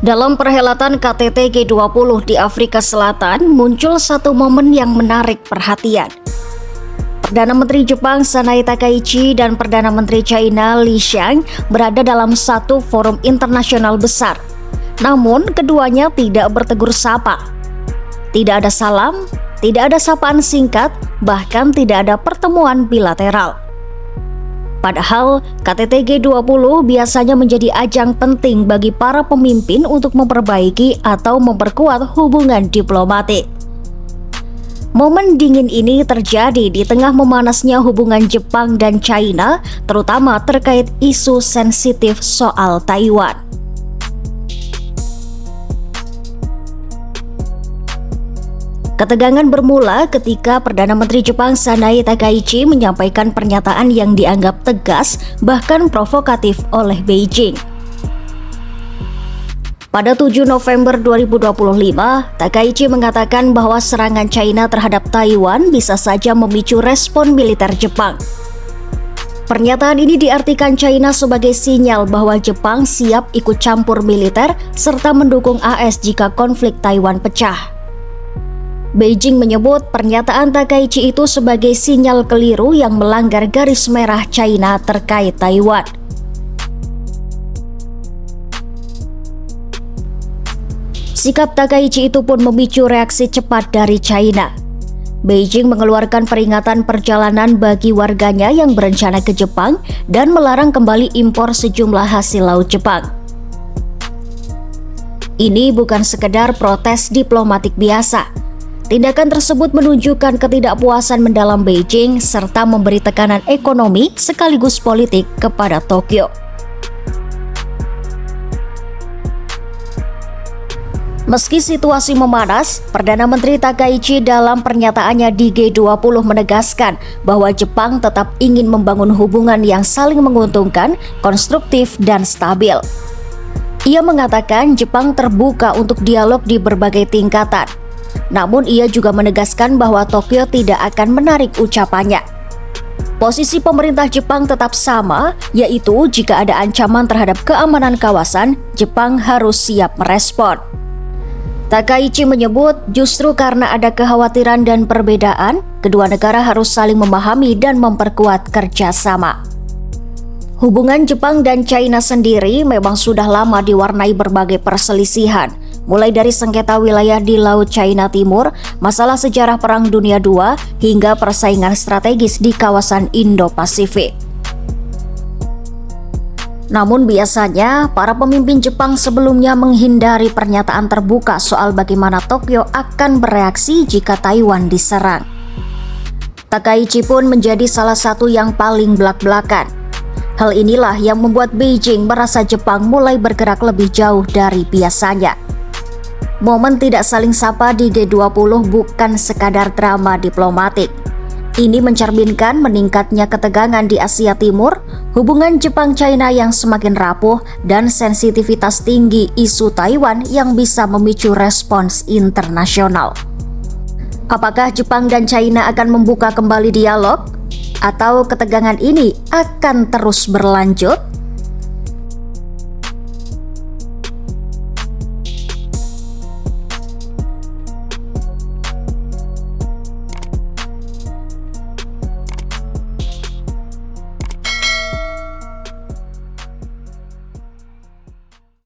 Dalam perhelatan KTT G20 di Afrika Selatan, muncul satu momen yang menarik perhatian. Perdana Menteri Jepang Sanae Takaichi dan Perdana Menteri China Li Qiang berada dalam satu forum internasional besar. Namun, keduanya tidak bertegur sapa. Tidak ada salam, tidak ada sapaan singkat, bahkan tidak ada pertemuan bilateral. Padahal, KTT G20 biasanya menjadi ajang penting bagi para pemimpin untuk memperbaiki atau memperkuat hubungan diplomatik. Momen dingin ini terjadi di tengah memanasnya hubungan Jepang dan China, terutama terkait isu sensitif soal Taiwan. Ketegangan bermula ketika Perdana Menteri Jepang Sanae Takaichi menyampaikan pernyataan yang dianggap tegas bahkan provokatif oleh Beijing. Pada 7 November 2025, Takaichi mengatakan bahwa serangan China terhadap Taiwan bisa saja memicu respon militer Jepang. Pernyataan ini diartikan China sebagai sinyal bahwa Jepang siap ikut campur militer serta mendukung AS jika konflik Taiwan pecah. Beijing menyebut pernyataan Takaichi itu sebagai sinyal keliru yang melanggar garis merah China terkait Taiwan. Sikap Takaichi itu pun memicu reaksi cepat dari China. Beijing mengeluarkan peringatan perjalanan bagi warganya yang berencana ke Jepang dan melarang kembali impor sejumlah hasil laut Jepang. Ini bukan sekedar protes diplomatik biasa. Tindakan tersebut menunjukkan ketidakpuasan mendalam Beijing serta memberi tekanan ekonomi sekaligus politik kepada Tokyo. Meski situasi memanas, Perdana Menteri Takaichi dalam pernyataannya di G20 menegaskan bahwa Jepang tetap ingin membangun hubungan yang saling menguntungkan, konstruktif, dan stabil. Ia mengatakan Jepang terbuka untuk dialog di berbagai tingkatan. Namun ia juga menegaskan bahwa Tokyo tidak akan menarik ucapannya. Posisi pemerintah Jepang tetap sama, yaitu jika ada ancaman terhadap keamanan kawasan, Jepang harus siap merespon. Takaichi menyebut justru karena ada kekhawatiran dan perbedaan, kedua negara harus saling memahami dan memperkuat kerjasama. Hubungan Jepang dan China sendiri memang sudah lama diwarnai berbagai perselisihan, mulai dari sengketa wilayah di Laut China Timur, masalah sejarah Perang Dunia II, hingga persaingan strategis di kawasan Indo-Pasifik. Namun biasanya, para pemimpin Jepang sebelumnya menghindari pernyataan terbuka soal bagaimana Tokyo akan bereaksi jika Taiwan diserang. Takaichi pun menjadi salah satu yang paling belak-belakan. Hal inilah yang membuat Beijing merasa Jepang mulai bergerak lebih jauh dari biasanya. Momen tidak saling sapa di G20 bukan sekadar drama diplomatik. Ini mencerminkan meningkatnya ketegangan di Asia Timur, hubungan Jepang-China yang semakin rapuh, dan sensitivitas tinggi isu Taiwan yang bisa memicu respons internasional. Apakah Jepang dan China akan membuka kembali dialog? Atau ketegangan ini akan terus berlanjut?